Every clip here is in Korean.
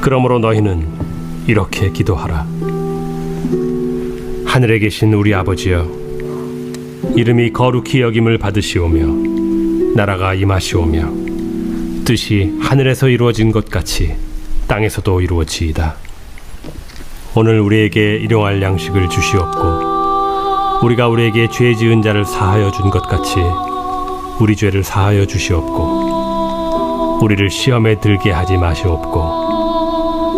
그러므로 너희는 이렇게 기도하라. 하늘에 계신 우리 아버지여, 이름이 거룩히 여김을 받으시오며 나라가 임하시오며 뜻이 하늘에서 이루어진 것 같이 땅에서도 이루어지이다. 오늘 우리에게 일용할 양식을 주시옵고 우리가 우리에게 죄 지은 자를 사하여 준 것 같이 우리 죄를 사하여 주시옵고 우리를 시험에 들게 하지 마시옵고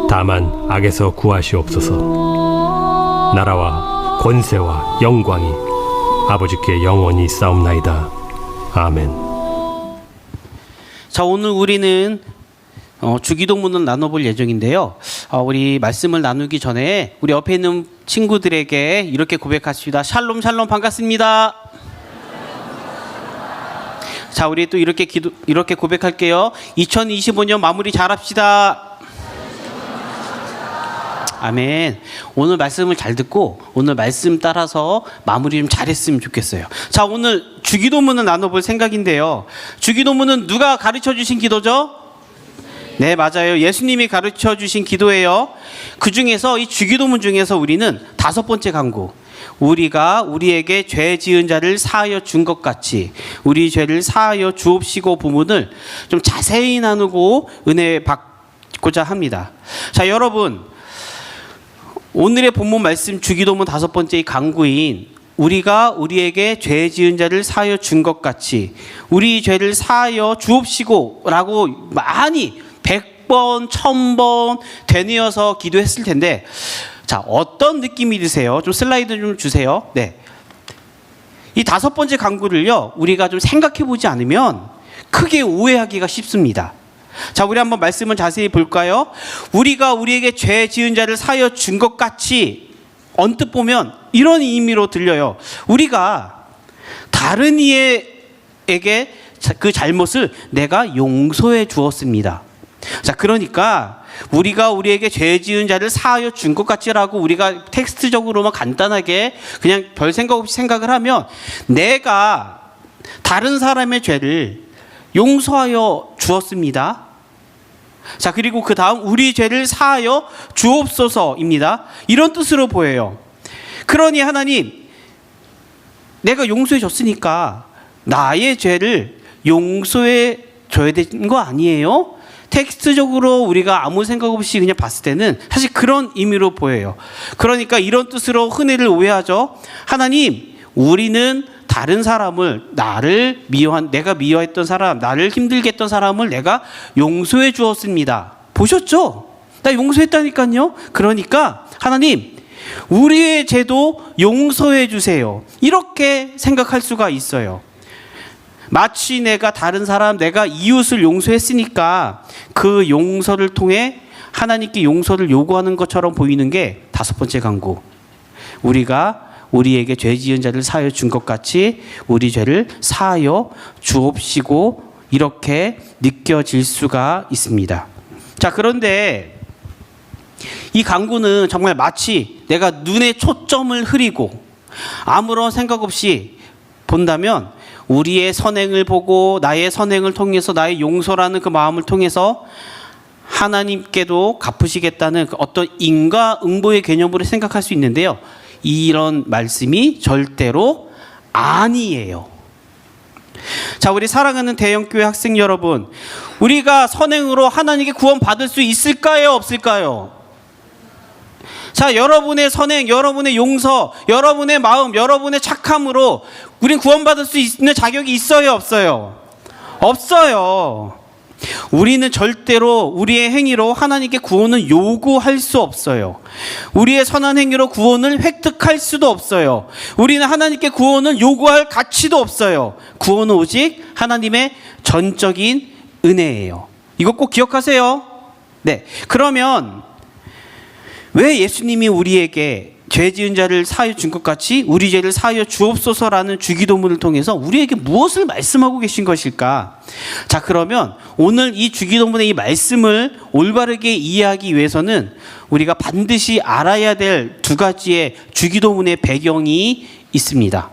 다만 악에서 구하시옵소서. 나라와 권세와 영광이 아버지께 영원히 있사옵나이다. 아멘. 자, 오늘 우리는 주기도문을 나눠볼 예정인데요. 우리 말씀을 나누기 전에 우리 옆에 있는 친구들에게 이렇게 고백하십니다. 샬롬 샬롬 반갑습니다. 자, 우리 또 이렇게 고백할게요. 2025년 마무리 잘합시다. 아멘. 오늘 말씀을 잘 듣고 오늘 말씀 따라서 마무리 좀 잘했으면 좋겠어요. 자, 오늘 주기도문을 나눠볼 생각인데요. 주기도문은 누가 가르쳐 주신 기도죠? 네, 맞아요. 예수님이 가르쳐 주신 기도예요. 그 중에서 이 주기도문 중에서 우리는 5번째 간구, 우리가 우리에게 죄 지은 자를 사하여 준 것 같이 우리 죄를 사하여 주옵시고 부분을 좀 자세히 나누고 은혜 받고자 합니다. 자, 여러분, 오늘의 본문 말씀 주기도문 5번째 간구인 우리가 우리에게 죄 지은 자를 사하여 준 것 같이 우리 죄를 사하여 주옵시고 라고 많이 100번, 1000번 되뇌어서 기도했을 텐데, 자, 어떤 느낌이 드세요? 좀 슬라이드 좀 주세요. 네. 이 5번째 간구를요, 우리가 좀 생각해 보지 않으면 크게 오해하기가 쉽습니다. 자, 우리 한번 말씀을 자세히 볼까요? 우리가 우리에게 죄 지은 자를 사하여 준 것 같이 언뜻 보면 이런 의미로 들려요. 우리가 다른 이에게 그 잘못을 내가 용서해 주었습니다. 자, 그러니까 우리가 우리에게 죄 지은 자를 사하여 준 것 같지라고 우리가 텍스트적으로만 간단하게 그냥 별 생각 없이 생각을 하면 내가 다른 사람의 죄를 용서하여 주었습니다. 자, 그리고 그 다음 우리 죄를 사하여 주옵소서입니다. 이런 뜻으로 보여요. 그러니 하나님, 내가 용서해 줬으니까 나의 죄를 용서해 줘야 되는 거 아니에요? 텍스트적으로 우리가 아무 생각 없이 그냥 봤을 때는 사실 그런 의미로 보여요. 그러니까 이런 뜻으로 흔히들 오해하죠. 하나님, 우리는 다른 사람을, 내가 미워했던 사람, 나를 힘들게 했던 사람을 내가 용서해 주었습니다. 보셨죠? 나 용서했다니까요. 그러니까 하나님, 우리의 죄도 용서해 주세요. 이렇게 생각할 수가 있어요. 마치 내가 다른 사람, 내가 이웃을 용서했으니까 그 용서를 통해 하나님께 용서를 요구하는 것처럼 보이는 게 5번째 간구. 우리가 우리에게 죄 지은 자를 사하여 준 것 같이 우리 죄를 사하여 주옵시고 이렇게 느껴질 수가 있습니다. 자, 그런데 이 간구는 정말 마치 내가 눈에 초점을 흐리고 아무런 생각 없이 본다면 우리의 선행을 보고 나의 선행을 통해서 나의 용서라는 그 마음을 통해서 하나님께도 갚으시겠다는 어떤 인과응보의 개념으로 생각할 수 있는데요. 이런 말씀이 절대로 아니에요. 자, 우리 사랑하는 대형교회 학생 여러분, 우리가 선행으로 하나님께 구원받을 수 있을까요? 없을까요? 자, 여러분의 선행, 여러분의 용서, 여러분의 마음, 여러분의 착함으로 우린 구원받을 수 있는 자격이 있어요? 없어요? 없어요. 우리는 절대로 우리의 행위로 하나님께 구원을 요구할 수 없어요. 우리의 선한 행위로 구원을 획득할 수도 없어요. 우리는 하나님께 구원을 요구할 가치도 없어요. 구원은 오직 하나님의 전적인 은혜예요. 이거 꼭 기억하세요. 네. 그러면 왜 예수님이 우리에게 죄 지은 자를 사하여 준 것 같이 우리 죄를 사하여 주옵소서라는 주기도문을 통해서 우리에게 무엇을 말씀하고 계신 것일까? 자, 그러면 오늘 이 주기도문의 이 말씀을 올바르게 이해하기 위해서는 우리가 반드시 알아야 될 2가지의 주기도문의 배경이 있습니다.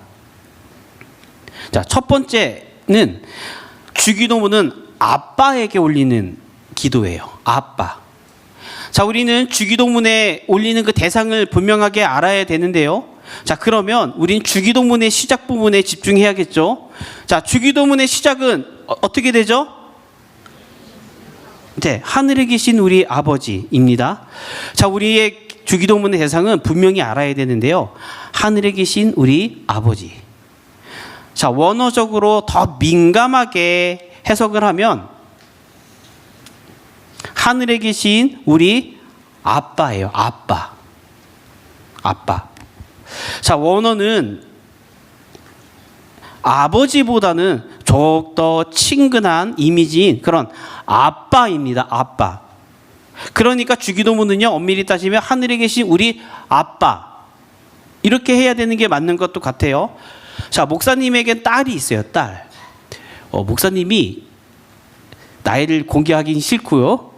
자, 첫 번째는 주기도문은 아빠에게 올리는 기도예요. 아빠. 자, 우리는 주기도문에 올리는 그 대상을 분명하게 알아야 되는데요. 자, 그러면 우린 주기도문의 시작 부분에 집중해야겠죠. 자, 주기도문의 시작은 어떻게 되죠? 네, 하늘에 계신 우리 아버지입니다. 자, 우리의 주기도문의 대상은 분명히 알아야 되는데요. 하늘에 계신 우리 아버지. 자, 원어적으로 더 민감하게 해석을 하면 하늘에 계신 우리 아빠예요. 아빠. 자, 원어는 아버지보다는 더욱더 친근한 이미지인 그런 아빠입니다. 아빠. 그러니까 주기도문은요, 엄밀히 따지면 하늘에 계신 우리 아빠. 이렇게 해야 되는 게 맞는 것도 같아요. 자, 목사님에겐 딸이 있어요. 딸. 목사님이 나이를 공개하긴 싫고요.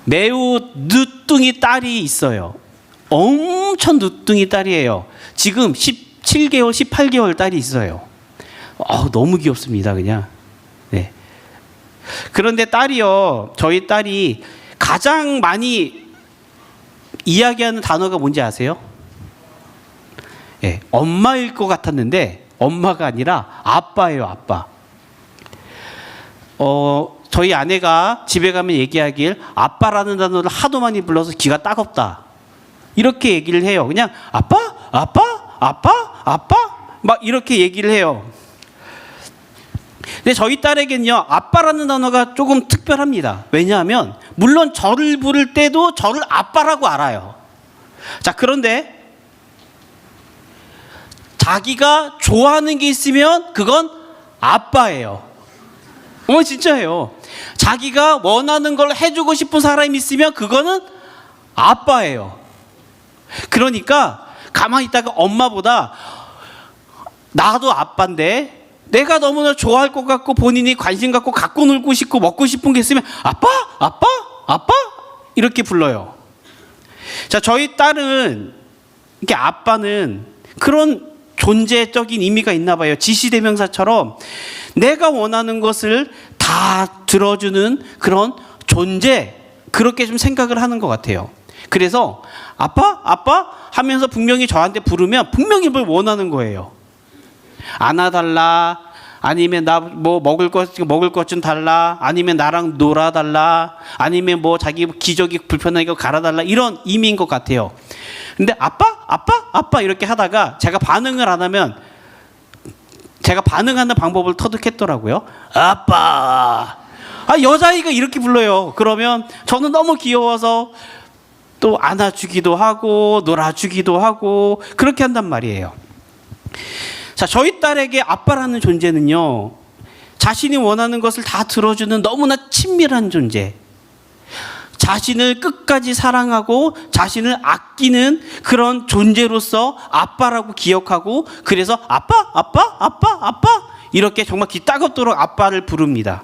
매우 늦둥이 딸이 있어요. 엄청 늦둥이 딸이에요. 지금 17개월, 18개월 딸이 있어요. 너무 귀엽습니다, 그냥. 네. 그런데 딸이요, 저희 딸이 가장 많이 이야기하는 단어가 뭔지 아세요? 네, 엄마일 것 같았는데 엄마가 아니라 아빠예요, 아빠. 저희 아내가 집에 가면 얘기하길 아빠라는 단어를 하도 많이 불러서 귀가 따갑다. 이렇게 얘기를 해요. 그냥 아빠? 막 이렇게 얘기를 해요. 근데 저희 딸에겐요, 아빠라는 단어가 조금 특별합니다. 왜냐하면 물론 저를 부를 때도 저를 아빠라고 알아요. 자, 그런데 자기가 좋아하는 게 있으면 그건 아빠예요. 진짜예요. 자기가 원하는 걸 해주고 싶은 사람이 있으면 그거는 아빠예요. 그러니까 가만히 있다가 엄마보다 나도 아빠인데 내가 너무나 좋아할 것 같고 본인이 관심 갖고 놀고 싶고 먹고 싶은 게 있으면 아빠 이렇게 불러요. 자, 저희 딸은 이렇게 아빠는 그런 존재적인 의미가 있나 봐요. 지시대명사처럼 내가 원하는 것을 다 들어주는 그런 존재, 그렇게 좀 생각을 하는 것 같아요. 그래서 아빠 하면서 분명히 저한테 부르면 분명히 뭘 원하는 거예요. 안아달라, 아니면 나 뭐 먹을 것 좀 달라, 아니면 나랑 놀아달라, 아니면 뭐 자기 기저귀 불편하게 갈아달라, 이런 의미인 것 같아요. 근데 아빠 이렇게 하다가 제가 반응을 안 하면 제가 반응하는 방법을 터득했더라고요. 아빠. 여자아이가 이렇게 불러요. 그러면 저는 너무 귀여워서 또 안아주기도 하고 놀아주기도 하고 그렇게 한단 말이에요. 자, 저희 딸에게 아빠라는 존재는요, 자신이 원하는 것을 다 들어주는 너무나 친밀한 존재, 자신을 끝까지 사랑하고 자신을 아끼는 그런 존재로서 아빠라고 기억하고, 그래서 아빠 이렇게 정말 귀 따갑도록 아빠를 부릅니다.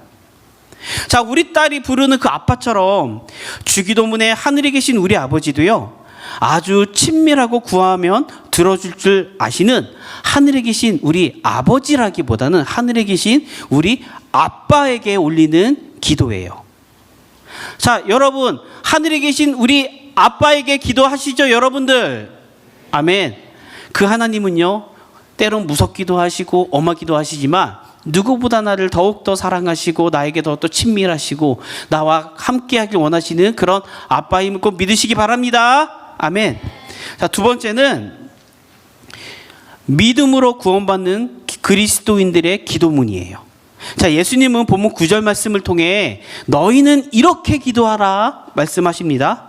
자, 우리 딸이 부르는 그 아빠처럼 주기도문에 하늘에 계신 우리 아버지도요, 아주 친밀하고 구하면 들어줄 줄 아시는 하늘에 계신 우리 아버지라기보다는 하늘에 계신 우리 아빠에게 올리는 기도예요. 자, 여러분, 하늘에 계신 우리 아빠에게 기도하시죠, 여러분들? 아멘. 그 하나님은요, 때론 무섭기도 하시고 엄하기도 하시지만 누구보다 나를 더욱더 사랑하시고 나에게 더욱더 친밀하시고 나와 함께하길 원하시는 그런 아빠임을 꼭 믿으시기 바랍니다. 아멘. 자, 두 번째는 믿음으로 구원받는 그리스도인들의 기도문이에요. 자, 예수님은 본문 9절 말씀을 통해 너희는 이렇게 기도하라 말씀하십니다.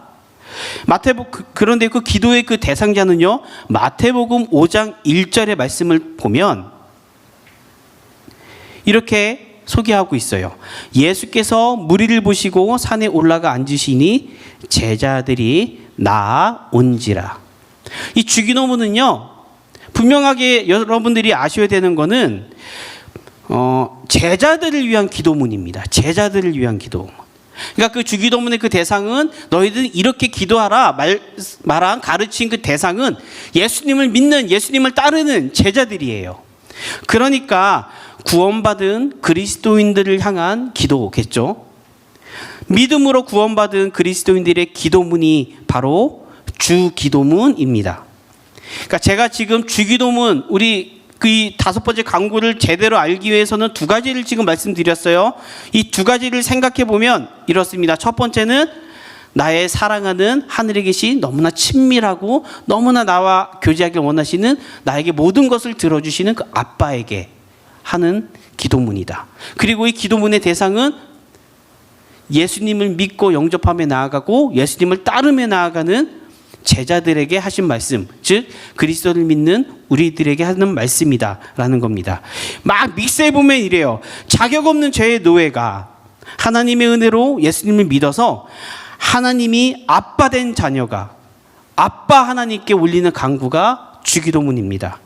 그런데 그 기도의 그 대상자는요, 마태복음 5장 1절의 말씀을 보면 이렇게 소개하고 있어요. 예수께서 무리를 보시고 산에 올라가 앉으시니 제자들이 나아온지라. 이 주기도문은요, 분명하게 여러분들이 아셔야 되는 거는 제자들을 위한 기도문입니다. 제자들을 위한 기도문. 그러니까 그 주기도문의 그 대상은 너희들 이렇게 기도하라 말한 가르친 그 대상은 예수님을 믿는, 예수님을 따르는 제자들이에요. 그러니까 구원받은 그리스도인들을 향한 기도겠죠. 믿음으로 구원받은 그리스도인들의 기도문이 바로 주기도문입니다. 그러니까 제가 지금 주기도문 우리 이 5번째 강구를 제대로 알기 위해서는 2가지를 지금 말씀드렸어요. 이 2가지를 생각해 보면 이렇습니다. 첫 번째는 나의 사랑하는 하늘에 계신 너무나 친밀하고 너무나 나와 교제하길 원하시는 나에게 모든 것을 들어주시는 그 아빠에게 하는 기도문이다. 그리고 이 기도문의 대상은 예수님을 믿고 영접하며 나아가고 예수님을 따르며 나아가는 제자들에게 하신 말씀, 즉 그리스도를 믿는 우리들에게 하는 말씀이다라는 겁니다. 막 믹스해 보면 이래요. 자격 없는 죄의 노예가 하나님의 은혜로 예수님을 믿어서 하나님이 아빠 된 자녀가 아빠 하나님께 올리는 간구가 주기도문입니다.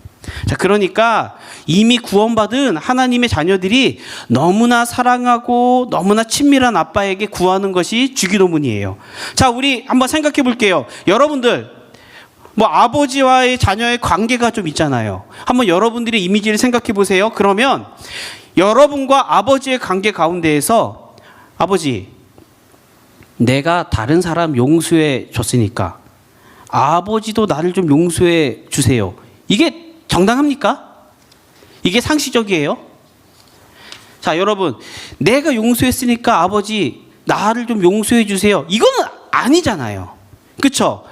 자, 그러니까 이미 구원받은 하나님의 자녀들이 너무나 사랑하고 너무나 친밀한 아빠에게 구하는 것이 주기도문이에요. 자, 우리 한번 생각해 볼게요. 여러분들, 뭐 아버지와의 자녀의 관계가 좀 있잖아요. 한번 여러분들의 이미지를 생각해 보세요. 그러면 여러분과 아버지의 관계 가운데에서 아버지, 내가 다른 사람 용서해 줬으니까 아버지도 나를 좀 용서해 주세요. 이게 정당합니까? 이게 상식적이에요? 자, 여러분, 내가 용서했으니까 아버지 나를 좀 용서해 주세요. 이거는 아니잖아요. 그렇죠?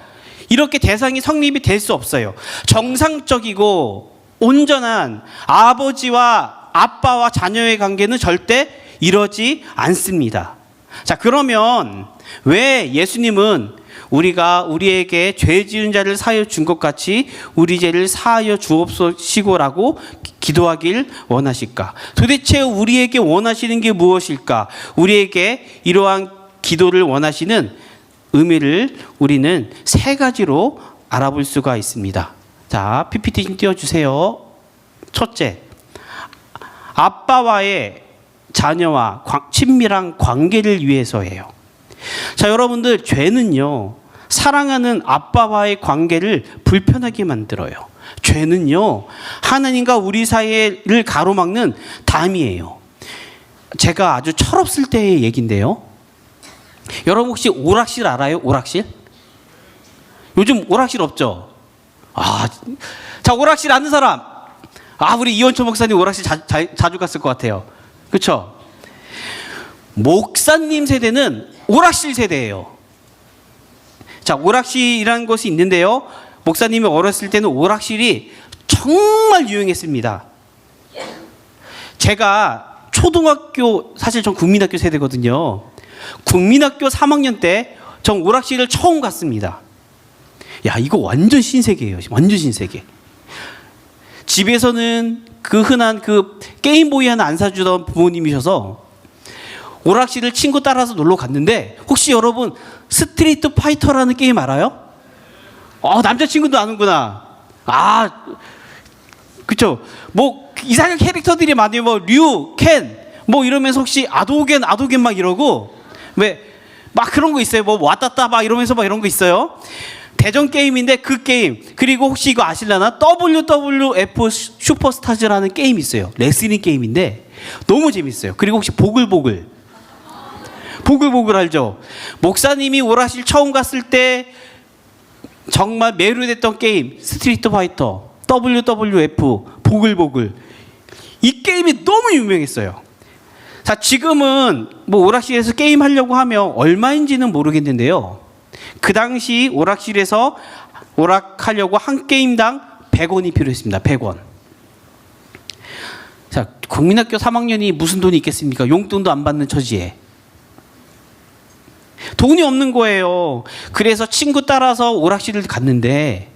이렇게 대상이 성립이 될 수 없어요. 정상적이고 온전한 아버지와 아빠와 자녀의 관계는 절대 이러지 않습니다. 자, 그러면 왜 예수님은 우리가 우리에게 죄 지은 자를 사하여 준 것 같이 우리 죄를 사하여 주옵소시고라고 기도하길 원하실까? 도대체 우리에게 원하시는 게 무엇일까? 우리에게 이러한 기도를 원하시는 의미를 우리는 3가지로 알아볼 수가 있습니다. 자, PPT 좀 띄워주세요. 첫째, 아빠와의 자녀와 친밀한 관계를 위해서예요. 자, 여러분들, 죄는요, 사랑하는 아빠와의 관계를 불편하게 만들어요. 죄는요, 하나님과 우리 사이를 가로막는 담이에요. 제가 아주 철없을 때의 얘기인데요. 여러분 혹시 오락실 알아요? 오락실? 요즘 오락실 없죠? 자, 오락실 아는 사람? 우리 이원초 목사님 오락실 자주 갔을 것 같아요. 그렇죠? 목사님 세대는 오락실 세대예요. 자, 오락실이라는 것이 있는데요. 목사님이 어렸을 때는 오락실이 정말 유행했습니다. 제가 초등학교, 사실 전 국민학교 세대거든요. 국민학교 3학년 때 전 오락실을 처음 갔습니다. 야, 이거 완전 신세계예요. 완전 신세계. 집에서는 그 흔한 그 게임보이 하나 안 사주던 부모님이셔서 오락실을 친구 따라서 놀러 갔는데, 혹시 여러분 스트리트 파이터라는 게임 알아요? 남자친구도 아는구나. 그쵸? 뭐 이상한 캐릭터들이 많아요. 뭐 류, 켄, 뭐 이러면서 혹시 아도겐 막 이러고, 왜 막 그런 거 있어요. 뭐 왔다따 막 이러면서 막 이런 거 있어요. 대전 게임인데 그 게임. 그리고 혹시 이거 아실라나? WWF 슈퍼스타즈라는 게임이 있어요. 레슬링 게임인데 너무 재밌어요. 그리고 혹시 보글보글 알죠? 목사님이 오락실 처음 갔을 때 정말 매료됐던 게임, 스트리트 파이터, WWF, 보글보글. 이 게임이 너무 유명했어요. 자, 지금은 뭐 오락실에서 게임 하려고 하면 얼마인지는 모르겠는데요. 그 당시 오락실에서 오락하려고 한 게임당 100원이 필요했습니다. 100원. 자, 국민학교 3학년이 무슨 돈이 있겠습니까? 용돈도 안 받는 처지에. 돈이 없는 거예요. 그래서 친구 따라서 오락실을 갔는데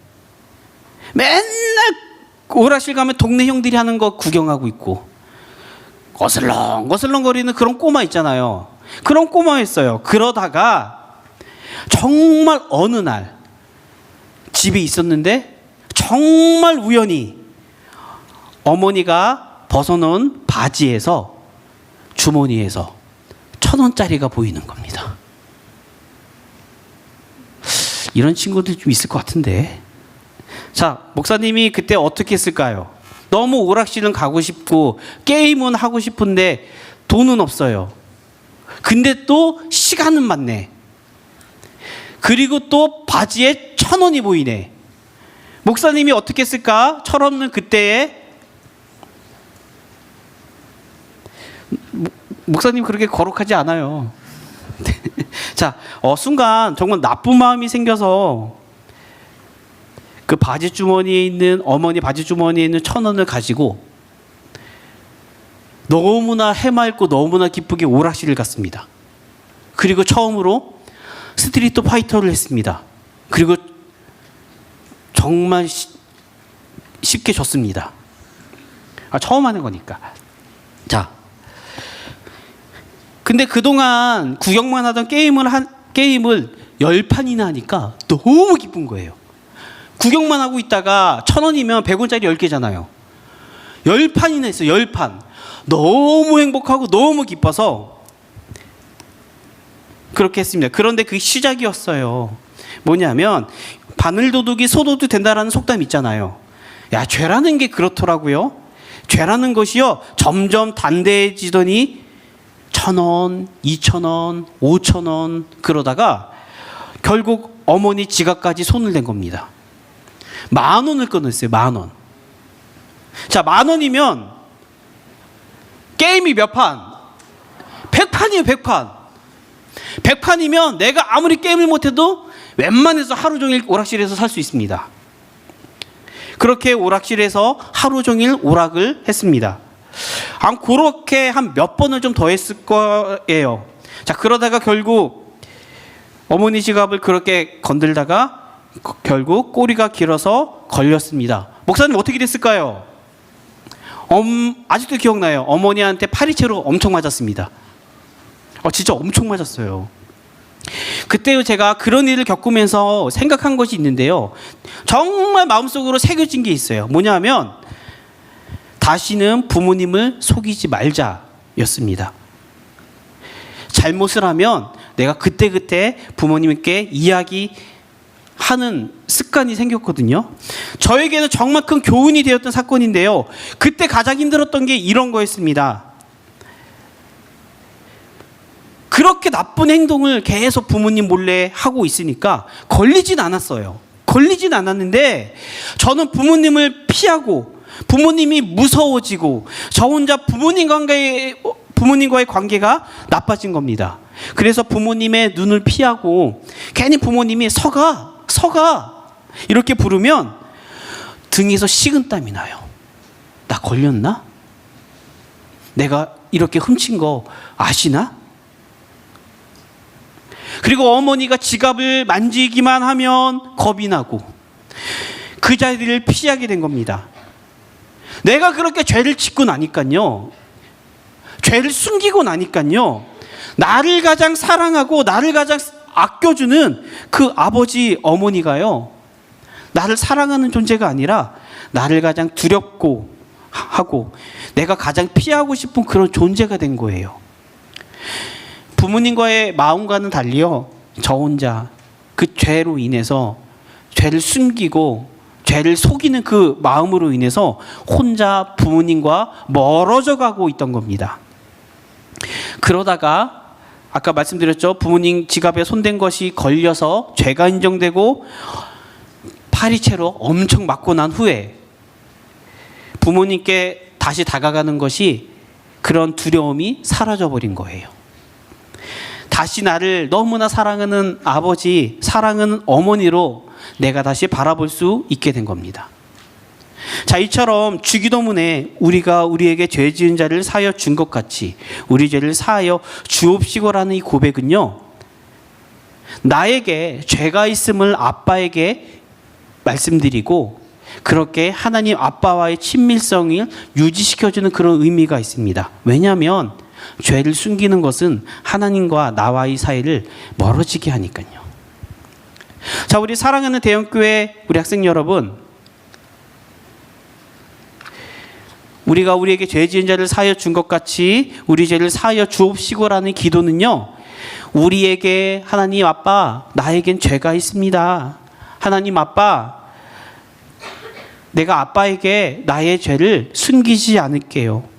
맨날 오락실 가면 동네 형들이 하는 거 구경하고 있고 거슬렁거리는 그런 꼬마 있잖아요. 그런 꼬마였어요. 그러다가 정말 어느 날 집에 있었는데 정말 우연히 어머니가 벗어놓은 바지에서 주머니에서 1,000원짜리가 보이는 겁니다. 이런 친구들 좀 있을 것 같은데. 자, 목사님이 그때 어떻게 했을까요? 너무 오락실은 가고 싶고 게임은 하고 싶은데 돈은 없어요. 근데 또 시간은 맞네. 그리고 또 바지에 1,000원이 보이네. 목사님이 어떻게 했을까? 철없는 그때에 목사님 그렇게 거룩하지 않아요. 자, 순간 정말 나쁜 마음이 생겨서 그 바지 주머니에 있는 어머니 바지 주머니에 있는 1,000원을 가지고 너무나 해맑고 너무나 기쁘게 오락실을 갔습니다. 그리고 처음으로 스트리트 파이터를 했습니다. 그리고 정말 쉽게 졌습니다. 처음 하는 거니까. 자, 근데 그동안 구경만 하던 게임을 10판이나 하니까 너무 기쁜 거예요. 구경만 하고 있다가 1,000원이면 100원짜리 10개잖아요. 10판이나 했어요. 10판. 너무 행복하고 너무 기뻐서 그렇게 했습니다. 그런데 그게 시작이었어요. 뭐냐면 바늘도둑이 소도둑 된다라는 속담 있잖아요. 야, 죄라는 게 그렇더라고요. 죄라는 것이요, 점점 단대해지더니 1,000원, 2,000원, 5,000원 그러다가 결국 어머니 지갑까지 손을 댄 겁니다. 10,000원을 끊었어요. 10,000원. 자, 10,000원이면 게임이 몇 판? 100판이에요. 100판. 100판이면 내가 아무리 게임을 못해도 웬만해서 하루 종일 오락실에서 살 수 있습니다. 그렇게 오락실에서 하루 종일 오락을 했습니다. 그렇게 한 몇 번을 좀 더 했을 거예요. 자, 그러다가 결국 어머니 지갑을 그렇게 건들다가 결국 꼬리가 길어서 걸렸습니다. 목사님 어떻게 됐을까요? 아직도 기억나요. 어머니한테 파리채로 엄청 맞았습니다. 진짜 엄청 맞았어요. 그때 제가 그런 일을 겪으면서 생각한 것이 있는데요. 정말 마음속으로 새겨진 게 있어요. 뭐냐면 다시는 부모님을 속이지 말자였습니다. 잘못을 하면 내가 그때그때 부모님께 이야기하는 습관이 생겼거든요. 저에게는 정말 큰 교훈이 되었던 사건인데요. 그때 가장 힘들었던 게 이런 거였습니다. 그렇게 나쁜 행동을 계속 부모님 몰래 하고 있으니까 걸리진 않았어요. 걸리진 않았는데 저는 부모님을 피하고 부모님이 무서워지고 저 혼자 부모님과의 관계가 나빠진 겁니다. 그래서 부모님의 눈을 피하고 괜히 부모님이 서가 이렇게 부르면 등에서 식은땀이 나요. 나 걸렸나? 내가 이렇게 훔친 거 아시나? 그리고 어머니가 지갑을 만지기만 하면 겁이 나고 그 자리를 피하게 된 겁니다. 내가 그렇게 죄를 짓고 나니까요, 죄를 숨기고 나니까요, 나를 가장 사랑하고 나를 가장 아껴주는 그 아버지 어머니가요, 나를 사랑하는 존재가 아니라 나를 가장 두렵고 하고 내가 가장 피하고 싶은 그런 존재가 된 거예요. 부모님과의 마음과는 달리요, 저 혼자 그 죄로 인해서 죄를 숨기고 죄를 속이는 그 마음으로 인해서 혼자 부모님과 멀어져 가고 있던 겁니다. 그러다가 아까 말씀드렸죠. 부모님 지갑에 손댄 것이 걸려서 죄가 인정되고 파리채로 엄청 맞고 난 후에 부모님께 다시 다가가는 것이 그런 두려움이 사라져버린 거예요. 다시 나를 너무나 사랑하는 아버지, 사랑하는 어머니로 내가 다시 바라볼 수 있게 된 겁니다. 자, 이처럼 주기도문에 우리가 우리에게 죄 지은 자를 사하여 준 것 같이 우리 죄를 사하여 주옵시고라는 이 고백은요, 나에게 죄가 있음을 아빠에게 말씀드리고 그렇게 하나님 아빠와의 친밀성을 유지시켜주는 그런 의미가 있습니다. 왜냐하면 죄를 숨기는 것은 하나님과 나와의 사이를 멀어지게 하니까요. 자, 우리 사랑하는 대형교회 우리 학생 여러분, 우리가 우리에게 죄 지은 자를 사하여 준 것 같이 우리 죄를 사하여 주옵시고라는 기도는요, 우리에게 하나님 아빠, 나에겐 죄가 있습니다. 하나님 아빠, 내가 아빠에게 나의 죄를 숨기지 않을게요.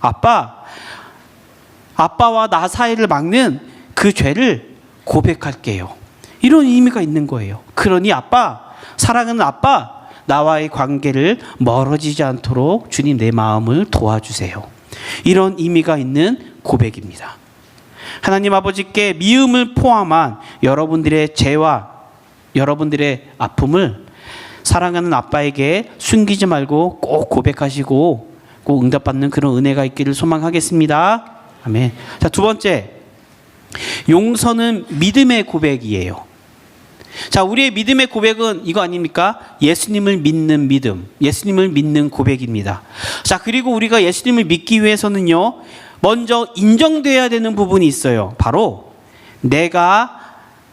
아빠와 나 사이를 막는 그 죄를 고백할게요. 이런 의미가 있는 거예요. 그러니 아빠, 사랑하는 아빠, 나와의 관계를 멀어지지 않도록 주님 내 마음을 도와주세요. 이런 의미가 있는 고백입니다. 하나님 아버지께 미움을 포함한 여러분들의 죄와 여러분들의 아픔을 사랑하는 아빠에게 숨기지 말고 꼭 고백하시고 꼭 응답받는 그런 은혜가 있기를 소망하겠습니다. 아멘. 자, 두 번째, 용서는 믿음의 고백이에요. 자, 우리의 믿음의 고백은 이거 아닙니까? 예수님을 믿는 믿음, 예수님을 믿는 고백입니다. 자, 그리고 우리가 예수님을 믿기 위해서는요, 먼저 인정돼야 되는 부분이 있어요. 바로 내가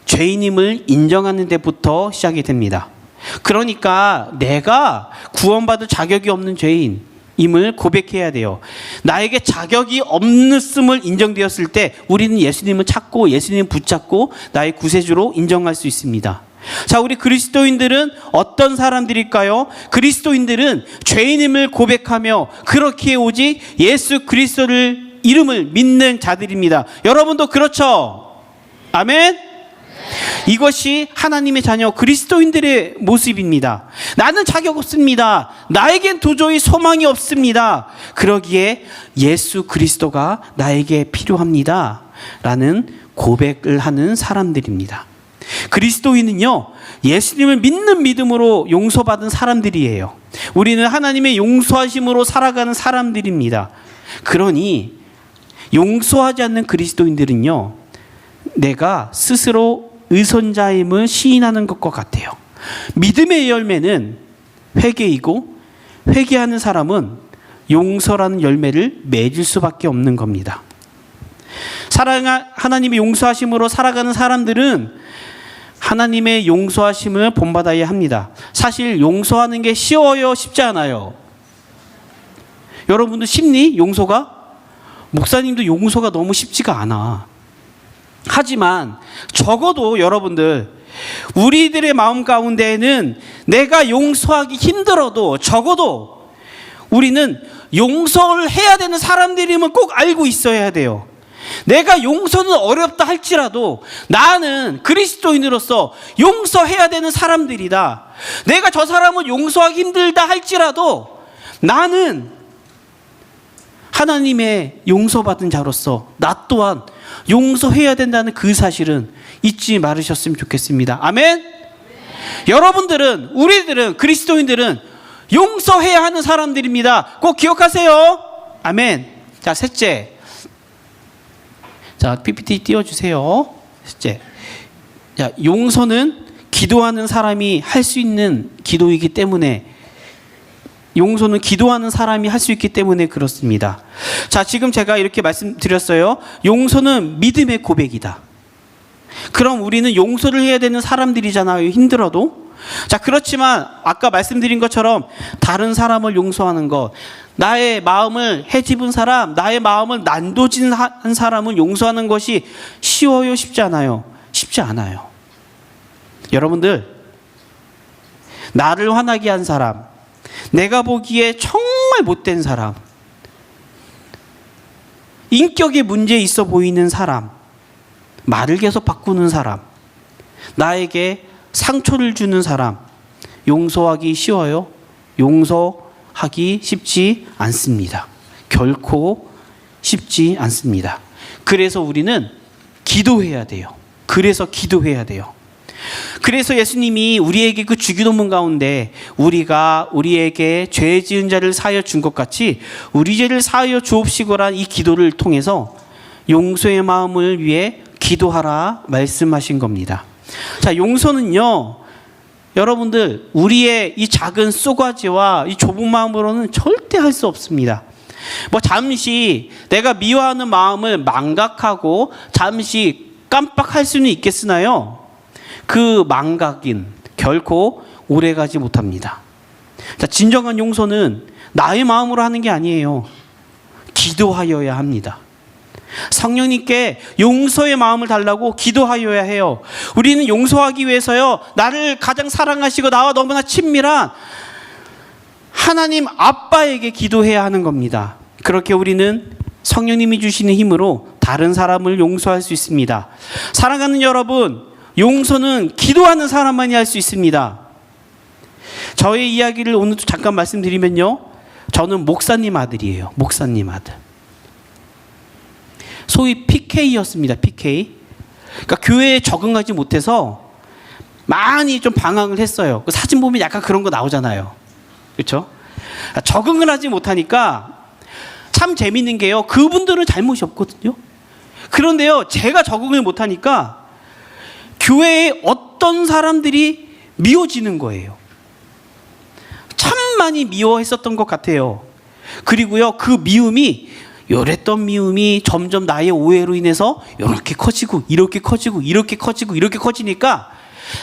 죄인임을 인정하는 데부터 시작이 됩니다. 그러니까 내가 구원받을 자격이 없는 죄인임을 고백해야 돼요. 나에게 자격이 없음을 인정되었을 때 우리는 예수님을 찾고 예수님을 붙잡고 나의 구세주로 인정할 수 있습니다. 자, 우리 그리스도인들은 어떤 사람들일까요? 그리스도인들은 죄인임을 고백하며 그렇게 오직 예수 그리스도를 이름을 믿는 자들입니다. 여러분도 그렇죠? 아멘? 이것이 하나님의 자녀 그리스도인들의 모습입니다. 나는 자격 없습니다. 나에겐 도저히 소망이 없습니다. 그러기에 예수 그리스도가 나에게 필요합니다. 라는 고백을 하는 사람들입니다. 그리스도인은요, 예수님을 믿는 믿음으로 용서받은 사람들이에요. 우리는 하나님의 용서하심으로 살아가는 사람들입니다. 그러니 용서하지 않는 그리스도인들은요, 내가 스스로 의손자임을 시인하는 것과 같아요. 믿음의 열매는 회개이고 회개하는 사람은 용서라는 열매를 맺을 수밖에 없는 겁니다. 하나님의 용서하심으로 살아가는 사람들은 하나님의 용서하심을 본받아야 합니다. 사실 용서하는 게 쉬워요, 쉽지 않아요? 여러분도 쉽니? 용서가? 목사님도 용서가 너무 쉽지가 않아. 하지만 적어도 여러분들, 우리들의 마음 가운데에는 내가 용서하기 힘들어도 적어도 우리는 용서를 해야 되는 사람들임을 꼭 알고 있어야 돼요. 내가 용서는 어렵다 할지라도 나는 그리스도인으로서 용서해야 되는 사람들이다. 내가 저 사람을 용서하기 힘들다 할지라도 나는 하나님의 용서받은 자로서 나 또한 용서해야 된다는 그 사실은 잊지 말으셨으면 좋겠습니다. 아멘? 여러분들은, 우리들은, 그리스도인들은 용서해야 하는 사람들입니다. 꼭 기억하세요. 아멘. 자, 셋째. 자, PPT 띄워주세요. 셋째. 자, 용서는 기도하는 사람이 할 수 있는 기도이기 때문에, 용서는 기도하는 사람이 할 수 있기 때문에 그렇습니다. 자, 지금 제가 이렇게 말씀드렸어요. 용서는 믿음의 고백이다. 그럼 우리는 용서를 해야 되는 사람들이잖아요, 힘들어도. 자, 그렇지만 아까 말씀드린 것처럼 다른 사람을 용서하는 것, 나의 마음을 헤집은 사람, 나의 마음을 난도질한 사람을 용서하는 것이 쉬워요, 쉽지 않아요? 쉽지 않아요. 여러분들, 나를 화나게 한 사람, 내가 보기에 정말 못된 사람, 인격에 문제 있어 보이는 사람, 말을 계속 바꾸는 사람, 나에게 상처를 주는 사람, 용서하기 쉬워요? 용서하기 쉽지 않습니다. 결코 쉽지 않습니다. 그래서 우리는 기도해야 돼요. 그래서 기도해야 돼요. 그래서 예수님이 우리에게 그 주기도문 가운데 우리가 우리에게 죄 지은 자를 사하여 준 것 같이 우리 죄를 사하여 주옵시고란 이 기도를 통해서 용서의 마음을 위해 기도하라 말씀하신 겁니다. 자, 용서는요, 여러분들, 우리의 이 작은 쏘가지와 이 좁은 마음으로는 절대 할 수 없습니다. 뭐 잠시 내가 미워하는 마음을 망각하고 잠시 깜빡할 수는 있겠으나요, 그 망각인 결코 오래가지 못합니다. 자, 진정한 용서는 나의 마음으로 하는 게 아니에요. 기도하여야 합니다. 성령님께 용서의 마음을 달라고 기도하여야 해요. 우리는 용서하기 위해서요, 나를 가장 사랑하시고 나와 너무나 친밀한 하나님 아빠에게 기도해야 하는 겁니다. 그렇게 우리는 성령님이 주시는 힘으로 다른 사람을 용서할 수 있습니다. 사랑하는 여러분, 용서는 기도하는 사람만이 할 수 있습니다. 저의 이야기를 오늘 잠깐 말씀드리면요, 저는 목사님 아들이에요. 목사님 아들. 소위 PK였습니다. PK. 그러니까 교회에 적응하지 못해서 많이 좀 방황을 했어요. 그 사진 보면 약간 그런 거 나오잖아요. 그렇죠? 적응을 하지 못하니까 참 재밌는 게요, 그분들은 잘못이 없거든요. 그런데요, 제가 적응을 못하니까 교회에 어떤 사람들이 미워지는 거예요. 참 많이 미워했었던 것 같아요. 그리고요, 그 미움이, 요랬던 미움이 점점 나의 오해로 인해서 이렇게 커지고 이렇게 커지고 이렇게 커지고 이렇게 커지니까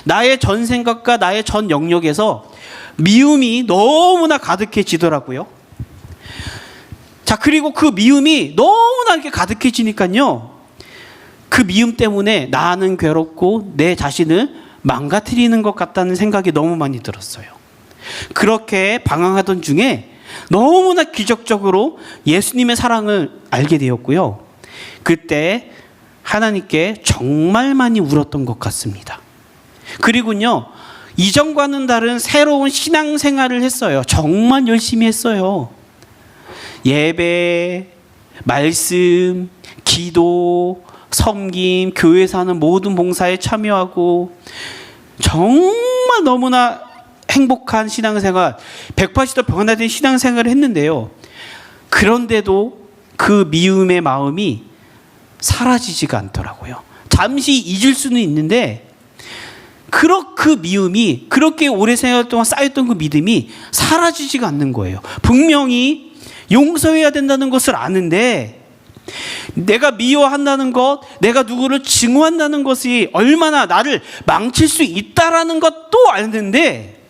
나의 전 생각과 나의 전 영역에서 미움이 너무나 가득해지더라고요. 자, 그리고 그 미움이 너무나 이렇게 가득해지니까요, 그 미움 때문에 나는 괴롭고 내 자신을 망가뜨리는 것 같다는 생각이 너무 많이 들었어요. 그렇게 방황하던 중에 너무나 기적적으로 예수님의 사랑을 알게 되었고요. 그때 하나님께 정말 많이 울었던 것 같습니다. 그리고요, 이전과는 다른 새로운 신앙생활을 했어요. 정말 열심히 했어요. 예배, 말씀, 기도, 섬김, 교회에서 하는 모든 봉사에 참여하고 정말 너무나 행복한 신앙생활, 180도 변화된 신앙생활을 했는데요. 그런데도 그 미움의 마음이 사라지지가 않더라고요. 잠시 잊을 수는 있는데 그 미움이, 그렇게 오래 생활 동안 쌓였던 그 믿음이 사라지지가 않는 거예요. 분명히 용서해야 된다는 것을 아는데, 내가 미워한다는 것, 내가 누구를 증오한다는 것이 얼마나 나를 망칠 수 있다라는 것도 아는데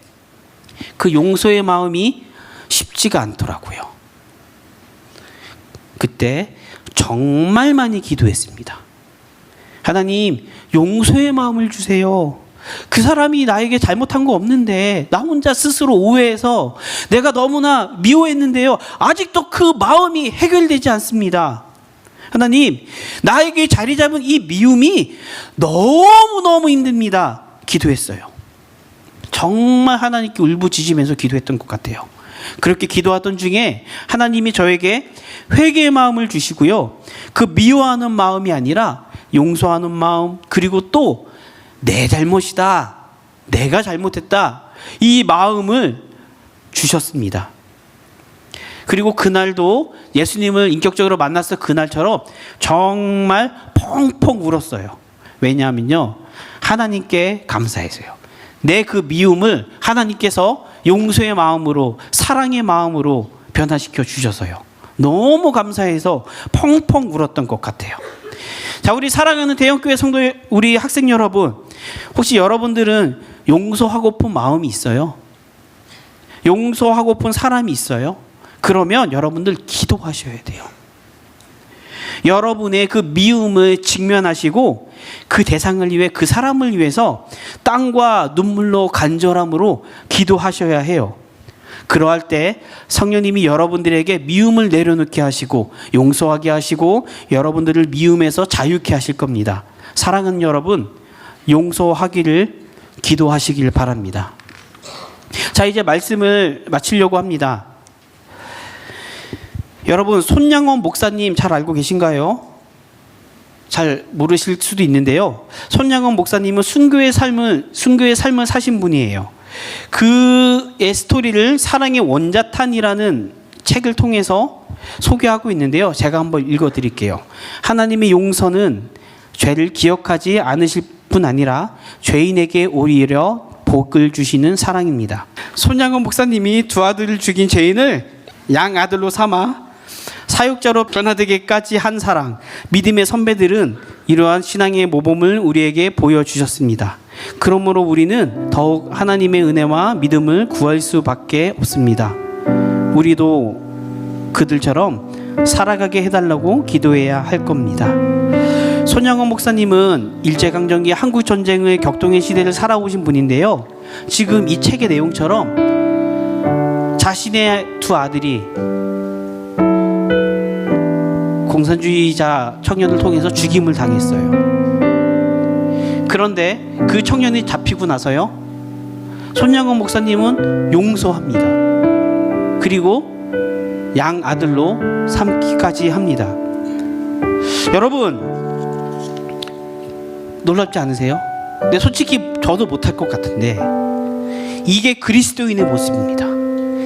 그 용서의 마음이 쉽지가 않더라고요. 그때 정말 많이 기도했습니다. 하나님, 용서의 마음을 주세요. 그 사람이 나에게 잘못한 거 없는데 나 혼자 스스로 오해해서 내가 너무나 미워했는데요, 아직도 그 마음이 해결되지 않습니다. 하나님, 나에게 자리 잡은 이 미움이 너무너무 힘듭니다. 기도했어요. 정말 하나님께 울부짖으면서 기도했던 것 같아요. 그렇게 기도하던 중에 하나님이 저에게 회개의 마음을 주시고요, 그 미워하는 마음이 아니라 용서하는 마음, 그리고 또 내 잘못이다, 내가 잘못했다, 이 마음을 주셨습니다. 그리고 그날도 예수님을 인격적으로 만났을 그날처럼 정말 펑펑 울었어요. 왜냐하면요, 하나님께 감사해서요. 내 그 미움을 하나님께서 용서의 마음으로, 사랑의 마음으로 변화시켜 주셔서요. 너무 감사해서 펑펑 울었던 것 같아요. 자, 우리 사랑하는 대형교회 성도, 우리 학생 여러분, 혹시 여러분들은 용서하고픈 마음이 있어요? 용서하고픈 사람이 있어요? 그러면 여러분들 기도하셔야 돼요. 여러분의 그 미움을 직면하시고 그 대상을 위해, 그 사람을 위해서 땀과 눈물로 간절함으로 기도하셔야 해요. 그러할 때 성령님이 여러분들에게 미움을 내려놓게 하시고 용서하게 하시고 여러분들을 미움에서 자유케 하실 겁니다. 사랑하는 여러분, 용서하기를 기도하시길 바랍니다. 자, 이제 말씀을 마치려고 합니다. 여러분, 손양원 목사님 잘 알고 계신가요? 잘 모르실 수도 있는데요. 손양원 목사님은 순교의 삶을 사신 분이에요. 그의 스토리를 사랑의 원자탄이라는 책을 통해서 소개하고 있는데요. 제가 한번 읽어드릴게요. 하나님의 용서는 죄를 기억하지 않으실 뿐 아니라 죄인에게 오히려 복을 주시는 사랑입니다. 손양원 목사님이 두 아들을 죽인 죄인을 양아들로 삼아 사육자로 변화되기까지 한 사랑, 믿음의 선배들은 이러한 신앙의 모범을 우리에게 보여주셨습니다. 그러므로 우리는 더욱 하나님의 은혜와 믿음을 구할 수밖에 없습니다. 우리도 그들처럼 살아가게 해달라고 기도해야 할 겁니다. 손양원 목사님은 일제강점기 한국전쟁의 격동의 시대를 살아오신 분인데요. 지금 이 책의 내용처럼 자신의 두 아들이 공산주의자 청년을 통해서 죽임을 당했어요. 그런데 그 청년이 잡히고 나서요, 손양원 목사님은 용서합니다. 그리고 양 아들로 삼기까지 합니다. 여러분, 놀랍지 않으세요? 근데 솔직히 저도 못할 것 같은데 이게 그리스도인의 모습입니다.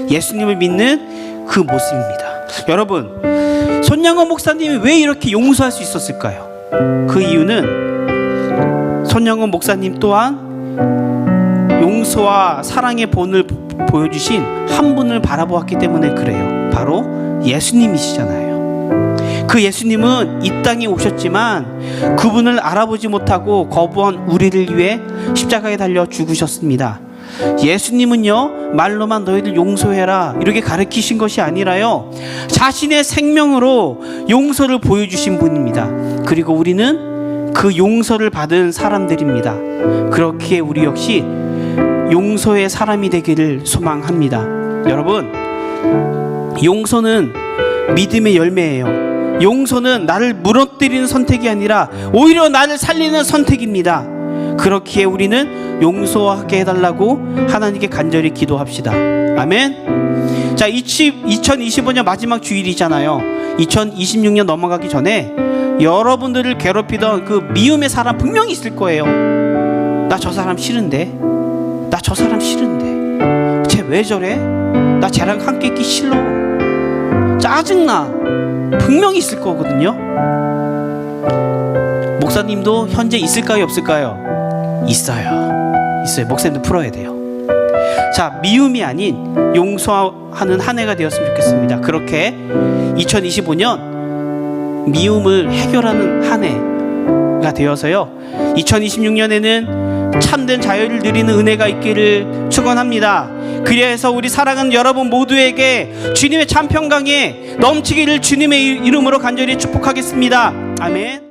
예수님을 믿는 그 모습입니다. 여러분, 손양원 목사님이 왜 이렇게 용서할 수 있었을까요? 그 이유는 손양원 목사님 또한 용서와 사랑의 본을 보여주신 한 분을 바라보았기 때문에 그래요. 바로 예수님이시잖아요. 그 예수님은 이 땅에 오셨지만 그분을 알아보지 못하고 거부한 우리를 위해 십자가에 달려 죽으셨습니다. 예수님은요, 말로만 너희들 용서해라 이렇게 가르치신 것이 아니라요, 자신의 생명으로 용서를 보여주신 분입니다. 그리고 우리는 그 용서를 받은 사람들입니다. 그렇기에 우리 역시 용서의 사람이 되기를 소망합니다. 여러분, 용서는 믿음의 열매예요. 용서는 나를 무너뜨리는 선택이 아니라 오히려 나를 살리는 선택입니다. 그렇기에 우리는 용서하게 해달라고 하나님께 간절히 기도합시다. 아멘. 자, 2025년 마지막 주일이잖아요. 2026년 넘어가기 전에 여러분들을 괴롭히던 그 미움의 사람 분명히 있을 거예요. 나 저 사람 싫은데, 나 저 사람 싫은데, 쟤 왜 저래? 나 쟤랑 함께 있기 싫어, 짜증나, 분명히 있을 거거든요. 목사님도 현재 있을까요, 없을까요? 있어요. 목사님도 풀어야 돼요. 자, 미움이 아닌 용서하는 한 해가 되었으면 좋겠습니다. 그렇게 2025년 미움을 해결하는 한 해가 되어서요, 2026년에는 참된 자유를 누리는 은혜가 있기를 축원합니다. 그래서 우리 사랑하는 여러분 모두에게 주님의 참 평강에 넘치기를 주님의 이름으로 간절히 축복하겠습니다. 아멘.